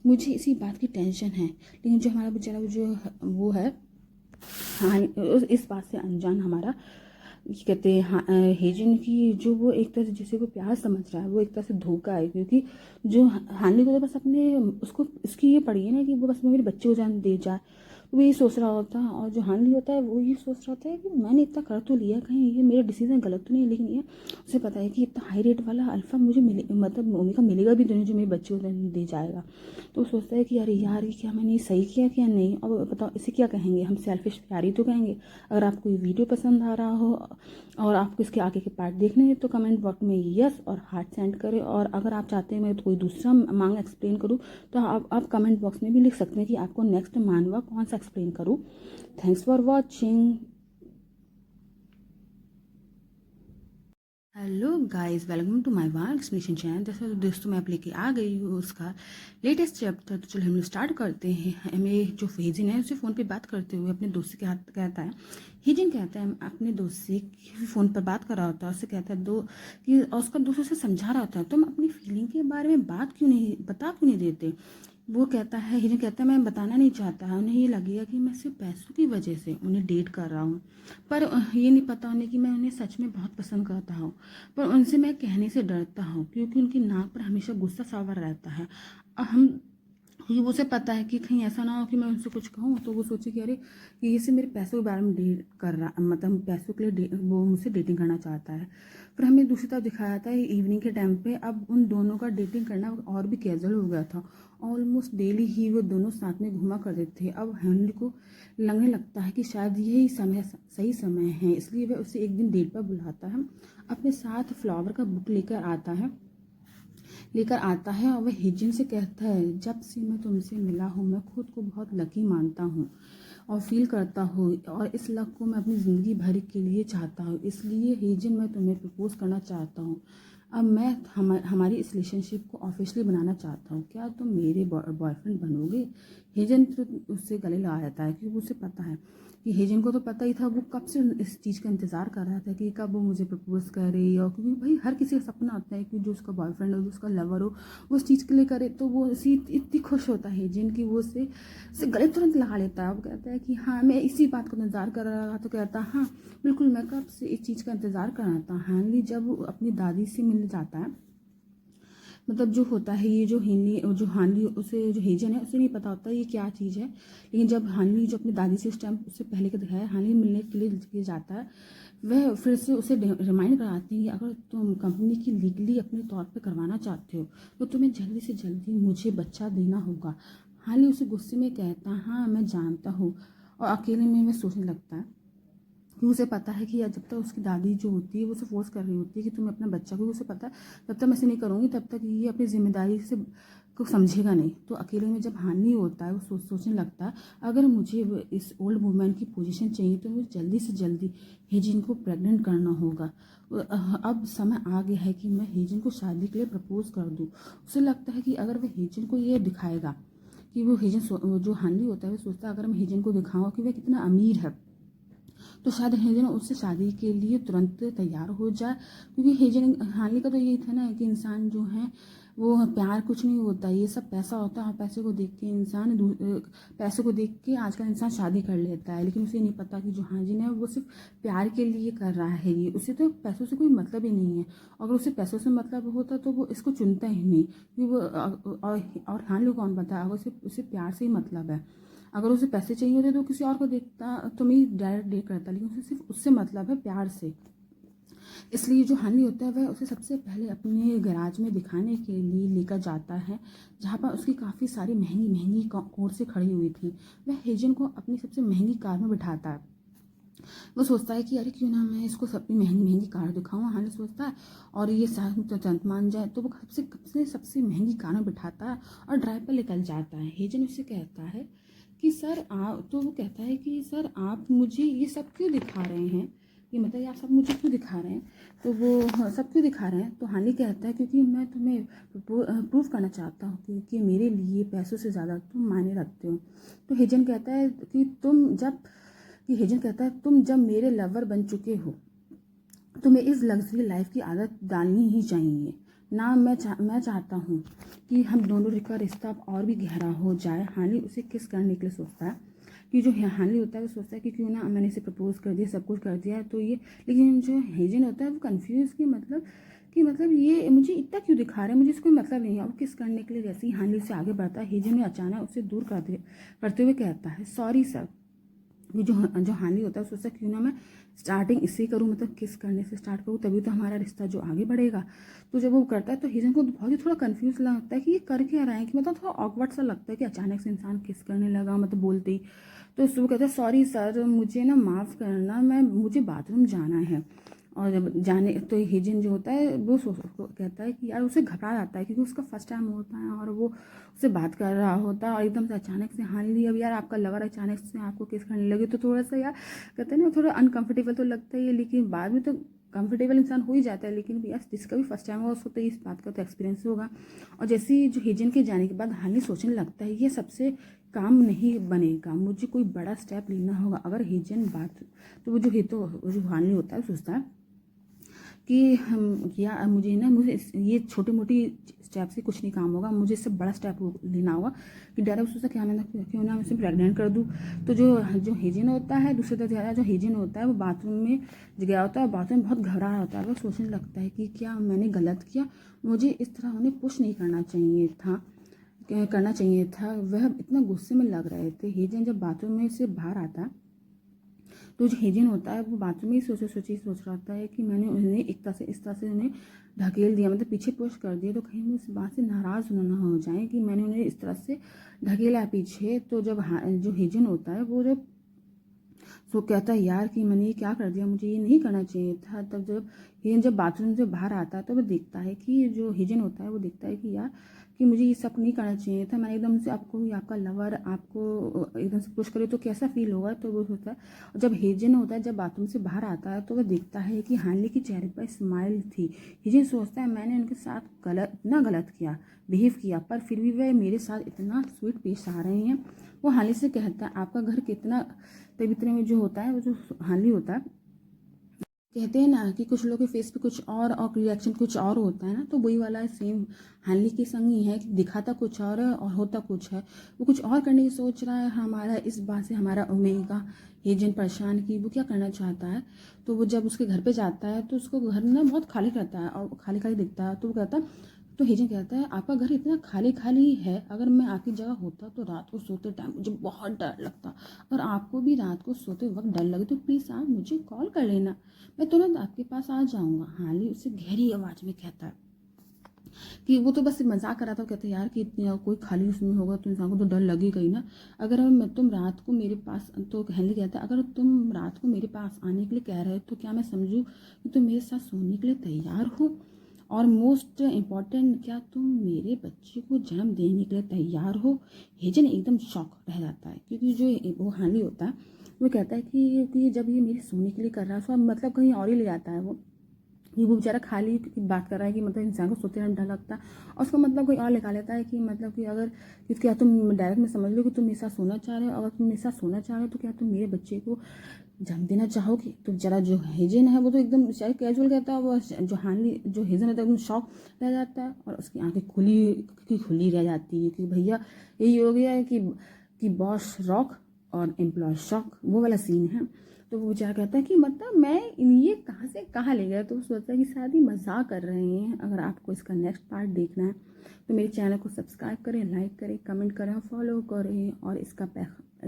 Speaker 1: मुझे इसी बात की टेंशन है। लेकिन जो हमारा बेचारा जो वो है, हाँ, इस बात से अनजान हमारा कहते हैं हाँ, हेजन की जो वो एक तरह से जिसे वो प्यार समझ रहा है वो एक तरह से धोखा है। क्योंकि जो हानि को तो बस अपने उसको इसकी ये पड़ी है ना कि वो बस मेरे बच्चे को जान दे जाए, वो यही सोच रहा होता है। और जो हानि होता है वो ये सोच रहा होता है कि मैंने इतना कर तो लिया, कहीं ये मेरा डिसीजन गलत तो नहीं। लेकिन ये उसे पता है कि इतना हाई रेट वाला अल्फा मुझे मतलब ओमेगा मिलेगा भी तो नहीं जो मेरे बच्चे को दे जाएगा। तो वो सोचता है कि अरे यार ये क्या मैंने सही किया क्या नहीं। अब बताओ इसे क्या कहेंगे, हम सेल्फिश प्यारी तो कहेंगे। अगर आपको ये वीडियो पसंद आ रहा हो और आपको इसके आगे के पार्ट देखने हैं तो कमेंट बॉक्स में यस और हार्ट सेंड करें। और अगर आप चाहते हैं मैं तो कोई दूसरा मांग एक्सप्लेन करूँ तो आप कमेंट बॉक्स में भी लिख सकते हैं कि आपको नेक्स्ट मानवा कौन सा एक्सप्लेन करूँ। Thanks for watching. Hello guys, welcome to my one explanation channel. जैसे दोस्तों मैं आप लेके आ गई हूँ उसका लेटेस्ट चैप्टर। तो चलो हम लोग स्टार्ट करते हैं। हमें जो हेजिन है उसे फ़ोन पे बात करते हुए अपने दोस्त से कहता है, हेजिन कहता है अपने दोस्त से फ़ोन पर बात कर रहा होता है। उससे कहता है कि उसका दोस्त उसे समझा रहा होता है तुम अपनी फीलिंग के बारे में बता क्यों नहीं देते। वो कहता है, हिरन कहता है मैं बताना नहीं चाहता। उन्हें ये लगेगा कि मैं सिर्फ पैसों की वजह से उन्हें डेट कर रहा हूँ, पर ये नहीं पता उन्हें कि मैं उन्हें सच में बहुत पसंद करता हूँ। पर उनसे मैं कहने से डरता हूँ क्योंकि उनकी नाक पर हमेशा गुस्सा सावर रहता है। हम क्योंकि उसे पता है कि कहीं ऐसा ना हो कि मैं उनसे कुछ कहूँ तो वो सोचे कि अरे ये से मेरे पैसों के बारे में डेट कर रहा, मतलब पैसों के लिए वो मुझसे डेटिंग करना चाहता है। फिर हमें दूसरी तरफ दिखाया था इवनिंग के टाइम पे अब उन दोनों का डेटिंग करना और भी कैजुअल हो गया था। ऑलमोस्ट डेली ही वो दोनों साथ में घुमा करते थे। अब हेनरी को लगने लगता है कि शायद यही सही समय है, इसलिए वह उसे एक दिन डेट पर बुलाता है। अपने साथ फ्लावर का बुक लेकर आता है और वह हिजिन से कहता है जब से मैं तुमसे मिला हूँ मैं खुद को बहुत लकी मानता हूँ और फील करता हूँ और इस लक को मैं अपनी ज़िंदगी भर के लिए चाहता हूँ। इसलिए हिजिन मैं तुम्हें प्रपोज करना चाहता हूँ। अब मैं हमारी इस रिलेशनशिप को ऑफिशियली बनाना चाहता हूँ। क्या तुम मेरे बॉयफ्रेंड बनोगे। हिजन तो उससे गले लगा जाता है क्योंकि उसे पता है कि हेजन को तो पता ही था, वो कब से इस चीज़ का इंतज़ार कर रहा था कि कब वो मुझे प्रपोज करे। और क्योंकि भाई हर किसी का सपना होता है कि जो उसका बॉयफ्रेंड हो, जो उसका लवर हो, वो उस चीज़ के लिए करे। तो वो इतनी खुश होता है हेजन की वो उससे गले तुरंत लगा लेता है। वो कहता है कि हाँ मैं इसी बात का इंतज़ार कर रहा था। तो कहता हाँ बिल्कुल, मैं कब से इस चीज़ का इंतज़ार कर रहा था। हानली जब अपनी दादी से मिलने जाता है मतलब जो होता है ये जो हिन्नी जो हानवी उसे जो हेजन है उसे नहीं पता होता ये क्या चीज़ है। लेकिन जब हानवी जो अपनी दादी से उस टाइम उससे पहले का दिखाया, हानवी मिलने के लिए जाता है, वह फिर से उसे रिमाइंड कराती है कि अगर तुम कंपनी की लीगली अपने तौर पे करवाना चाहते हो तो तुम्हें जल्दी से जल्दी मुझे बच्चा देना होगा। हानवी उसे गुस्से में कहता है हाँ मैं जानता हूँ, और अकेले में वह सोचने लगता है कि उसे पता है कि जब तक उसकी दादी जो होती है वो उसे फोर्स कर रही होती है कि तुम्हें अपना बच्चा, क्योंकि उसे पता है जब तक मैं ऐसे नहीं करूँगी तब तक ये अपनी जिम्मेदारी से को समझेगा नहीं। तो अकेले में जब हानि होता है वो सोचने लगता है अगर मुझे इस ओल्ड वुमेन की पोजीशन चाहिए तो मुझे जल्दी से जल्दी हेजिन को प्रेग्नेंट करना होगा। अब समय आ गया है कि मैं हेजिन को शादी के लिए प्रपोज कर दूँ। उसे लगता है कि अगर वह हेजिन को ये दिखाएगा कि वो हेजिन जो हानि होता है वो सोचता है अगर मैं हेजिन को दिखाऊँ कि वह कितना अमीर है तो शायद हेजन उससे शादी के लिए तुरंत तैयार हो जाए। क्योंकि हेजन हानि का तो यही था ना कि इंसान जो है वो प्यार कुछ नहीं होता, ये सब पैसा होता है, और पैसे को देख के इंसान पैसे को देख के आजकल इंसान शादी कर लेता है। लेकिन उसे नहीं पता कि जो हाजिन है वो सिर्फ प्यार के लिए कर रहा है, ये उसे तो पैसों से कोई मतलब ही नहीं है। अगर उसे पैसों से मतलब होता तो वो इसको चुनता ही नहीं, क्योंकि वो और हानि कौन पता है, अगर उसे प्यार से ही मतलब है। अगर उसे पैसे चाहिए होते तो किसी और को देखता तो मैं डायरेक्ट डेट करता, लेकिन उसे सिर्फ उससे मतलब है प्यार से। इसलिए जो हानि होता है वह उसे सबसे पहले अपने गैराज में दिखाने के लिए लेकर जाता है, जहाँ पर उसकी काफ़ी सारी महंगी महंगी कोर्सें खड़ी हुई थी। वह हेजन को अपनी सबसे महंगी कार में बिठाता है। वो सोचता है कि अरे क्यों ना मैं इसको सबसे महंगी महंगी कार दिखाऊँ, हानि सोचता है। और ये साथ तो जंत मान जाए तो वो सबसे सबसे महंगी कार में बिठाता है और ड्राइव पर निकल जाता है। हेजन उससे कहता है कि सर आप, तो वो कहता है कि सर आप मुझे ये सब क्यों दिखा रहे हैं, ये मतलब आप सब मुझे क्यों दिखा रहे हैं। तो वो सब क्यों दिखा रहे हैं, तो हानि कहता है क्योंकि मैं तुम्हें प्रूव करना चाहता हूँ क्योंकि मेरे लिए पैसों से ज़्यादा तुम मायने रखते हो। तो हेजन कहता है कि हेजन कहता है तुम जब मेरे लवर बन चुके हो तुम्हें इस लग्जरी लाइफ की आदत डालनी ही चाहिए ना। मैं चाहता हूँ कि हम दोनों का रिश्ता और भी गहरा हो जाए। हानि उसे किस करने के लिए सोचता है कि जो हानि होता है वो सोचता है कि क्यों ना मैंने इसे प्रपोज कर दिया, सब कुछ कर दिया है तो ये। लेकिन जो हेजन होता है वो कंफ्यूज कि मतलब ये मुझे इतना क्यों दिखा रहे हैं, मुझे इसको मतलब नहीं है। और किस करने के लिए जैसे ही हानि से आगे बढ़ता है हेजन ने अचानक उसे दूर करते हुए कहता है सॉरी सर। ये जो हानि होता है सोचता है क्यों ना मैं स्टार्टिंग इससे करूँ, मतलब किस करने से स्टार्ट करूँ तभी तो हमारा रिश्ता जो आगे बढ़ेगा। तो जब वो करता है तो हिजन को बहुत ही थोड़ा कंफ्यूज लगता है कि ये कर क्या रहा है, कि मतलब थोड़ा ऑकवर्ड सा लगता है कि अचानक से इंसान किस करने लगा, मतलब बोलते ही। तो वो कहता है सॉरी सर मुझे ना माफ़ करना, मुझे बाथरूम जाना है। और जब जाने तो हेजिन जो होता है वो कहता है कि यार उसे घबरा जाता है क्योंकि उसका फर्स्ट टाइम होता है और वो उससे बात कर रहा होता है और एकदम से अचानक से हाँ ली। अब यार आपका लवर अचानक से आपको किस करने लगे तो थोड़ा सा यार कहते हैं ना थोड़ा अनकंफर्टेबल तो लगता ही है, लेकिन बाद में तो कंफर्टेबल इंसान हो ही जाता है। लेकिन यस जिसका भी फर्स्ट टाइम होगा उसको तो इस बात का तो एक्सपीरियंस होगा। और जैसे ही जो हेजन के जाने के बाद हानि सोचने लगता है ये सबसे काम नहीं बनेगा, मुझे कोई बड़ा स्टेप लेना होगा। अगर हेजन बात तो वो जो हानि होता है सोचता है कि हम या मुझे ये छोटी मोटी स्टेप से कुछ नहीं काम होगा, मुझे इससे बड़ा स्टेप लेना होगा कि डायरेक्ट सोचा क्या मैं क्यों ना उसे प्रेग्नेंट कर दूँ। तो जो हेजिन होता है दूसरे तरफ ज़्यादा जो हेजिन होता है वो बाथरूम में गया होता है और बाथरूम में बहुत घबरा रहा होता है। वो सोचने लगता है कि क्या मैंने गलत किया, मुझे इस तरह उन्हें पुश नहीं करना चाहिए था। वह इतना गुस्से में लग रहे थे। हेजिन जब बाथरूम में से बाहर आता है तो जो हेजन होता है वो बाथरूम में ही सोच रहा होता है कि मैंने उन्हें इस तरह से उन्हें ढकेल दिया, मतलब पीछे पुश कर दिया, तो कहीं वो इस बात से नाराज़ ना हो जाए कि मैंने उन्हें इस तरह से ढकेला पीछे। तो जब जो हेजन होता है वो जब सो कहता है यार कि मैंने ये क्या कर दिया, मुझे ये नहीं करना चाहिए था। तब जब हेजन जब बाथरूम से बाहर आता है तो वो देखता है कि जो हेजन होता है वो देखता है कि यार कि मुझे ये सब नहीं करना चाहिए था, मैंने एकदम से आपका लवर आपको एकदम से पुश करे तो कैसा फील होगा। तो वो होता है और जब हेजन होता है जब बाथरूम से बाहर आता है तो वह देखता है कि हानली के चेहरे पर स्माइल थी। हेजन सोचता है मैंने उनके साथ इतना गलत किया, बिहेव किया, पर फिर भी वह मेरे साथ इतना स्वीट पेश आ रहे हैं। वो हानली से कहता है आपका घर कितना, तब इतने में जो होता है वो जो हानली होता है कहते हैं ना कि कुछ लोगों के फेस पे कुछ और रिएक्शन कुछ और होता है ना, तो वही वाला सेम हानली के संग ही है कि दिखाता कुछ और है और होता कुछ है। वो कुछ और करने की सोच रहा है, हमारा इस बात से हमारा ओमेगा हेजन परेशान कि वो क्या करना चाहता है। तो वो जब उसके घर पे जाता है तो उसको घर ना बहुत खाली रहता है और खाली खाली दिखता है। तो वो कहता तो हेजन कहता है आपका घर इतना खाली खाली है, अगर मैं आपकी जगह होता तो रात को सोते टाइम मुझे बहुत डर लगता, और आपको भी रात को सोते वक्त डर लगे तो प्लीज़ आप मुझे कॉल कर लेना, मैं तुरंत आपके पास आ जाऊँगा। हार्ली उससे गहरी आवाज़ में कहता है कि वो तो बस मजाक कर रहा था। वो कहते यार कि इतनी कोई खाली उसमें होगा तो इंसान को तो डर लगेगा ही ना। अगर मैं तुम रात को मेरे पास, तो हेनरी कहता है अगर तुम रात को मेरे पास आने के लिए कह रहे हो तो क्या मैं समझूं कि तुम मेरे साथ सोने के लिए तैयार हो, और मोस्ट इम्पॉर्टेंट क्या तुम मेरे बच्चे को जन्म देने के लिए तैयार हो। हेजन एकदम शॉक रह जाता है, क्योंकि जो वो हेनरी होता है वो कहता है कि जब ये मेरे सोने के लिए कर रहा है तो मतलब कहीं और ही ले जाता है वो, कि वो बेचारा खाली की बात कर रहा है कि मतलब इंसान को सोते टाइम डर लगता है, और उसका मतलब कोई और निकाल लेता है कि मतलब कि अगर क्या तुम डायरेक्ट में समझ लो कि तुम मेरे साथ सोना चाह रहे हो, अगर तुम मेरे साथ सोना चाह रहे हो तो क्या तुम मेरे बच्चे को जन्म देना चाहोगे। तो जरा जो हेजन है वो तो एकदम शायद कैजुअल कहता है, वो जो हार्ली जो हेजन है तो एकदम शॉक रह जाता है, और उसकी आंखें खुली रह जाती है कि भैया यही हो गया है कि बॉस रॉक और एम्प्लॉय शॉक, वो वाला सीन है। तो वो बेचारा कहता है कि मतलब मैं ये कहाँ से कहाँ ले गया। तो वो सोचता है कि शायद ही मजाक कर रहे हैं। अगर आपको इसका नेक्स्ट पार्ट देखना है तो मेरे चैनल को सब्सक्राइब करें, लाइक करें, कमेंट करें, फॉलो करें, और इसका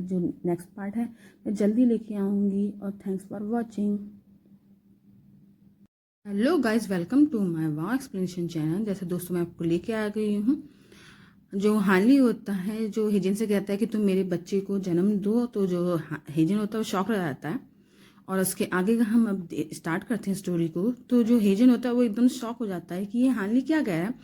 Speaker 1: जो नेक्स्ट पार्ट है मैं जल्दी लेके आऊँगी। और thanks for watching. Hello guys, welcome to my wow explanation channel. जैसे दोस्तों मैं आपको लेके आ गई हूँ, जो हार्ली होता है जो हेजन से कहता है कि तुम मेरे बच्चे को जन्म दो, तो जो हेजन होता है वो शॉक रह जाता है। और उसके आगे का हम अब स्टार्ट करते हैं स्टोरी को। तो जो हेजन होता है वो एकदम शॉक हो जाता है कि ये हार्ली क्या कह रहा है,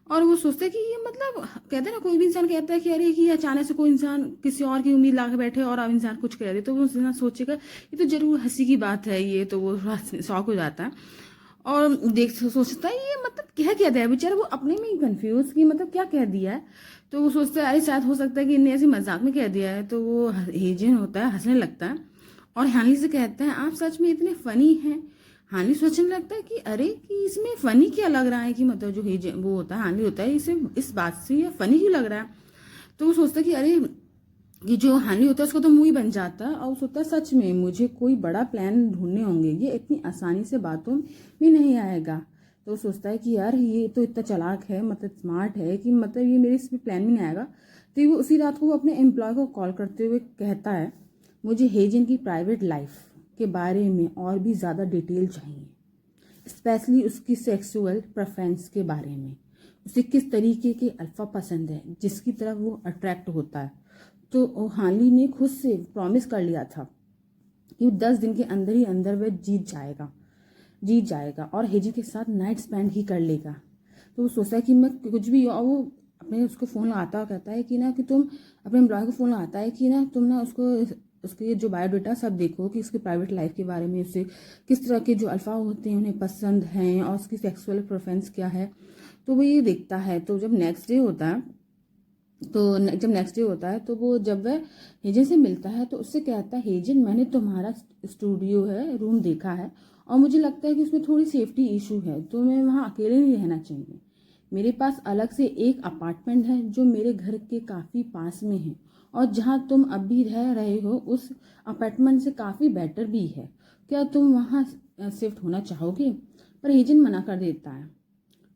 Speaker 1: और वो सोचता है कि ये मतलब कहते हैं ना, कोई भी इंसान कहता है कि अरे कि अचानक से कोई इंसान किसी और की उम्मीद ला के बैठे और अब इंसान कुछ कह दे, तो वो इंसान सोचेगा ये तो जरूर हंसी की बात है ये, तो वो थोड़ा शॉक हो जाता है और सोचता है ये मतलब क्या दिया है बेचारा, वो अपने में ही कंफ्यूज कि मतलब क्या कह दिया है। तो वो सोचता है अरे शायद हो सकता है कि इन्हें ऐसे मजाक में कह दिया है। तो वो हेजन होता है हंसने लगता है और हानी से कहता है आप सच में इतने फनी हैं। हानी सोचने लगता है कि अरे कि इसमें फनी क्या लग रहा है, कि मतलब जो हेजन वो होता है हानी होता है इसे इस बात से ये फनी क्यों लग रहा है। तो वो सोचता है कि अरे कि जो हानि होता है उसका तो मुंह ही बन जाता है, और सोचता है सच में मुझे कोई बड़ा प्लान ढूंढने होंगे, ये इतनी आसानी से बातों में नहीं आएगा। तो सोचता है कि यार ये तो इतना चालाक है, मतलब स्मार्ट है कि मतलब ये मेरे इस प्लान में नहीं आएगा। तो वो उसी रात को वो अपने एम्प्लॉय को कॉल करते हुए कहता है मुझे हेजन की प्राइवेट लाइफ के बारे में और भी ज़्यादा डिटेल चाहिए, स्पेशली उसकी सेक्सुअल प्रेफरेंस के बारे में, उसे किस तरीके के अल्फा पसंद है जिसकी तरफ वो अट्रैक्ट होता है। तो हार्ली ने खुद से प्रॉमिस कर लिया था कि 10 दिन के अंदर ही अंदर वह जीत जाएगा और हेजन के साथ नाइट स्पेंड ही कर लेगा। तो वो सोचता है कि मैं कुछ भी, और वो अपने उसको फ़ोन लगाता कहता है कि ना कि तुम अपने एम्प्लॉय को फ़ोन लगाता है कि ना तुम ना उसको उसके जो बायोडाटा सब देखो कि उसकी प्राइवेट लाइफ के बारे में, उससे किस तरह के जो अल्फा होते हैं उन्हें पसंद हैं और उसकी सेक्सुअल प्रेफरेंस क्या है। तो वो ये देखता है। तो जब नेक्स्ट डे होता है तो वो जब वह हेजन से मिलता है तो उससे कहता है हेजन मैंने तुम्हारा स्टूडियो है रूम देखा है और मुझे लगता है कि उसमें थोड़ी सेफ्टी इशू है, तो मैं वहाँ अकेले नहीं रहना चाहिए। मेरे पास अलग से एक अपार्टमेंट है जो मेरे घर के काफ़ी पास में है और जहाँ तुम अभी रह रहे हो उस अपार्टमेंट से काफ़ी बेटर भी है। क्या तुम वहाँ शिफ्ट होना चाहोगे? पर हेजन मना कर देता है।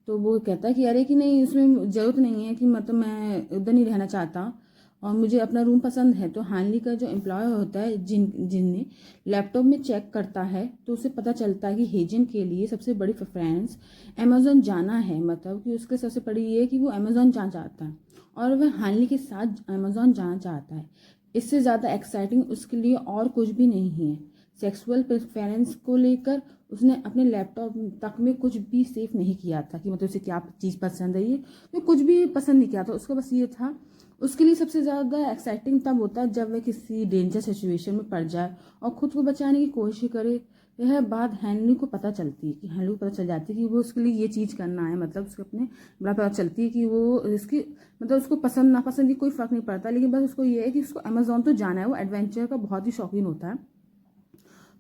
Speaker 1: तो वो कहता है कि अरे कि नहीं, उसमें ज़रूरत नहीं है कि मतलब मैं उधर नहीं रहना चाहता और मुझे अपना रूम पसंद है। तो हार्ली का जो एम्प्लॉय होता है जिनने लैपटॉप में चेक करता है तो उसे पता चलता है कि हेजन के लिए सबसे बड़ी प्रेफरेंस अमेजोन जाना है, मतलब कि उसके सबसे बड़ी ये है कि वो अमेजोन जाना चाहता है और वह हार्ली के साथ अमेजोन जाना चाहता है। इससे ज़्यादा एक्साइटिंग उसके लिए और कुछ भी नहीं है। सेक्सुअल प्रेफरेंस को लेकर उसने अपने लैपटॉप तक में कुछ भी सेव नहीं किया था कि मतलब उसे क्या चीज़ पसंद है, ये तो कुछ भी पसंद नहीं किया था उसका। बस ये था उसके लिए सबसे ज़्यादा एक्साइटिंग तब होता है जब वह किसी डेंजर सिचुएशन में पड़ जाए और खुद को बचाने की कोशिश करे। यह बात हेनरी को पता चलती है कि हेनरी को पता चल जाती है कि वो उसके लिए ये चीज़ करना है, मतलब उसके अपने बड़ा पता चलती है कि वो इसकी मतलब उसको पसंद नापसंद की कोई फ़र्क नहीं पड़ता, लेकिन बस उसको ये है कि उसको अमेजोन तो जाना है। वो एडवेंचर का बहुत ही शौकीन होता है,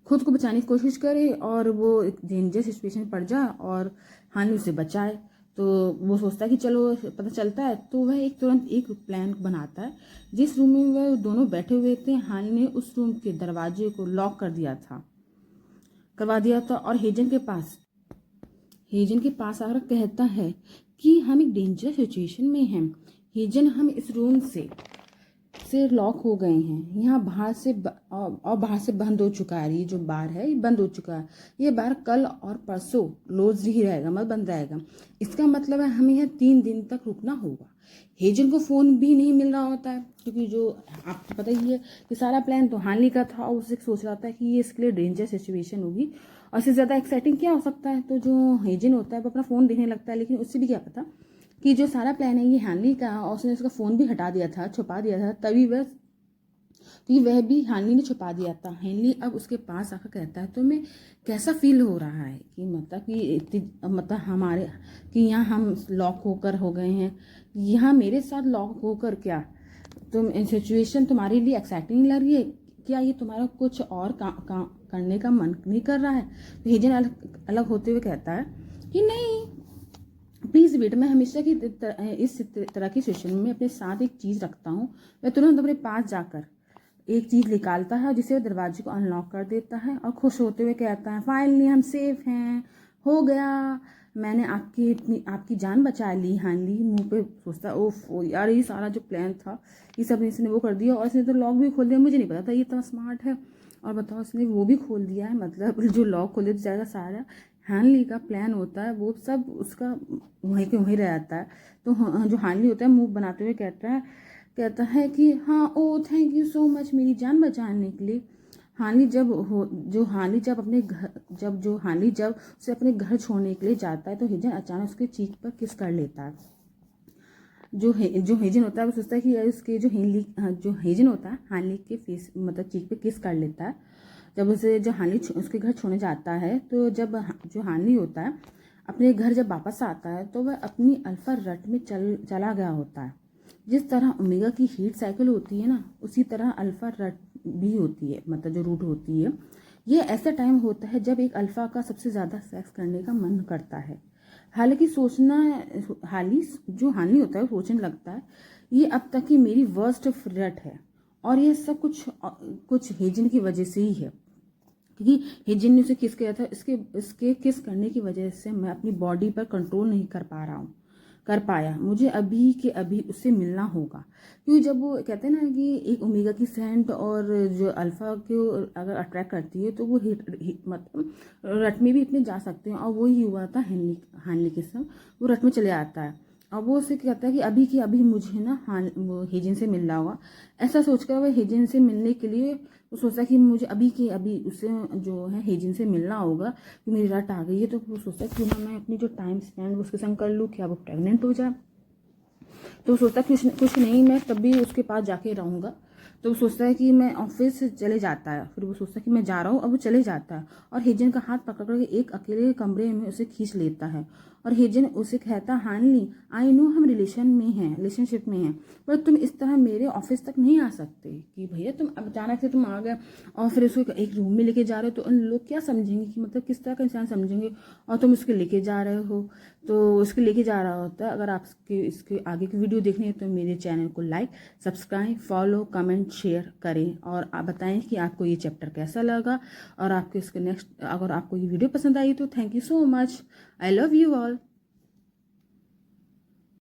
Speaker 1: खुद को बचाने की कोशिश करे और वो एक डेंजर सिचुएशन पड़ जाए और हानि उसे बचाए। तो वो सोचता है कि चलो पता चलता है, तो वह तुरंत एक प्लान बनाता है। जिस रूम में वह दोनों बैठे हुए थे हानि ने उस रूम के दरवाजे को लॉक करवा दिया था और हेजन के पास आकर कहता है कि हम एक डेंजर सिचुएशन में हैं। हेजन, हम इस रूम से लॉक हो गए हैं। यहाँ बाहर से और बाहर से बंद हो चुका है। ये जो बार है ये बंद हो चुका है। ये बार कल और परसों क्लोज ही रहेगा, मतलब बंद रहेगा। इसका मतलब है हमें यहाँ 3 दिन तक रुकना होगा। हेजन को फ़ोन भी नहीं मिल रहा होता है, क्योंकि जो आपको पता ही है कि सारा प्लान तो हानली का था और उसे सोच रहा था कि ये इसके लिए डेंजर सिचुएशन होगी। और इससे ज़्यादा एक्साइटिंग क्या हो सकता है। तो जो हेजन होता है वो अपना फ़ोन देखने लगता है, लेकिन उससे भी क्या पता कि जो सारा प्लान है ये हानली का, और उसने उसका फ़ोन भी हटा दिया था, छुपा दिया था, तभी वह भी हानली ने छुपा दिया था। हानली अब उसके पास आकर कहता है, तो मैं कैसा फील हो रहा है कि मतलब हमारे कि यहाँ हम लॉक होकर हो गए हैं, यहाँ मेरे साथ लॉक होकर क्या तुम सिचुएशन तुम्हारे लिए एक्साइटिंग लग रही है क्या, ये तुम्हारा कुछ और करने का मन नहीं कर रहा है। तो हेजन अलग होते हुए कहता है कि नहीं प्लीज़ वेट, मैं हमेशा की इस तरह की सिचुएशन में अपने साथ एक चीज़ रखता हूँ। वह तुरंत अपने पास जाकर एक चीज़ निकालता है जिसे वह दरवाजे को अनलॉक कर देता है और खुश होते हुए कहता है, फाइनली हम सेफ हैं, हो गया, मैंने आपकी जान बचा ली। हानली मुंह पे सोचता है, ओफ यार ये सारा जो प्लान था ये सब इसने वो कर दिया, और इसने तो लॉक भी खोल दिया, मुझे नहीं पता था ये इतना स्मार्ट है। और बताओ इसने वो भी खोल दिया है, मतलब जो लॉक खोल दिया जाएगा सारा हानली का प्लान होता है वो सब उसका वहीं के वहीं रह जाता है। तो जो हानली होता है मुंह बनाते हुए कहता है कि हाँ, ओ थैंक यू सो मच मेरी जान बचाने के लिए। हानली जब उसे अपने घर छोड़ने के लिए जाता है तो हेजन अचानक उसके चीख पर किस कर लेता है। जो हेजन होता है वो सोचता है कि उसके जो हेजन होता है हानली के फेस मतलब चीख पे किस कर लेता है। जब हानली उसके घर छोड़ने जाता है तो जब जो हानली होता है अपने घर जब वापस आता है तो वह अपनी अल्फा रट में चला गया होता है। जिस तरह ओमेगा की हीट साइकिल होती है ना, उसी तरह अल्फा रट भी होती है, मतलब जो रूट होती है। ये ऐसा टाइम होता है जब एक अल्फा का सबसे ज़्यादा सेक्स करने का मन करता है। हालांकि जो हानि होता है सोचने लगता है ये अब तक की मेरी वर्स्ट रट है, और ये सब कुछ हेजन की वजह से ही है, क्योंकि हेजन ने उसे किस किया था। इसके किस करने की वजह से मैं अपनी बॉडी पर कंट्रोल नहीं कर पाया। मुझे अभी के अभी उससे मिलना होगा, क्योंकि जब वो कहते हैं ना कि एक ओमेगा की सेंट और जो अल्फा को अगर अट्रैक्ट करती है तो वो मतलब रट में भी इतने जा सकते हैं, और वो ही हुआ था हानली के संग। वो रट में चले आता है और वो उससे कहता है कि अभी की अभी मुझे ना वो हेजन से मिलना होगा। ऐसा सोचकर वह हेजन से मिलने के लिए वो सोचता कि मुझे अभी के अभी उससे जो है हेजन से मिलना होगा, कि मेरी रट आ गई है। तो वो सोचता है कि ना मैं अपनी जो टाइम स्पेंड उसके संग कर लूँ, क्या वो प्रेग्नेंट हो जाए। तो वो सोचता है कुछ नहीं, मैं तब भी उसके पास जाके रहूँगा। तो वो सोचता है कि मैं ऑफिस चले जाता है, फिर वो सोचता है कि मैं जा रहा हूँ, अब वो चले जाता है और हेजन का हाथ पकड़ कर एक अकेले कमरे में उसे खींच लेता है। और हेजन उसे कहता, हानली आई नो हम रिलेशनशिप में हैं, पर तुम इस तरह मेरे ऑफिस तक नहीं आ सकते कि भैया तुम अचानक से तुम आ गए और फिर उसको एक रूम में लेके जा रहे हो, तो उन लोग क्या समझेंगे कि मतलब किस तरह का इंसान समझेंगे, और तुम उसके लेके जा रहे हो। तो उसके लेके जा रहा होता है। अगर आप इसके आगे की वीडियो देखनी है तो मेरे चैनल को like, subscribe, follow, comment, share करें, और आप बताएं कि आपको ये चैप्टर कैसा लगा, और आपको इसके नेक्स्ट अगर आपको ये वीडियो पसंद आई तो thank you so much. I love you all.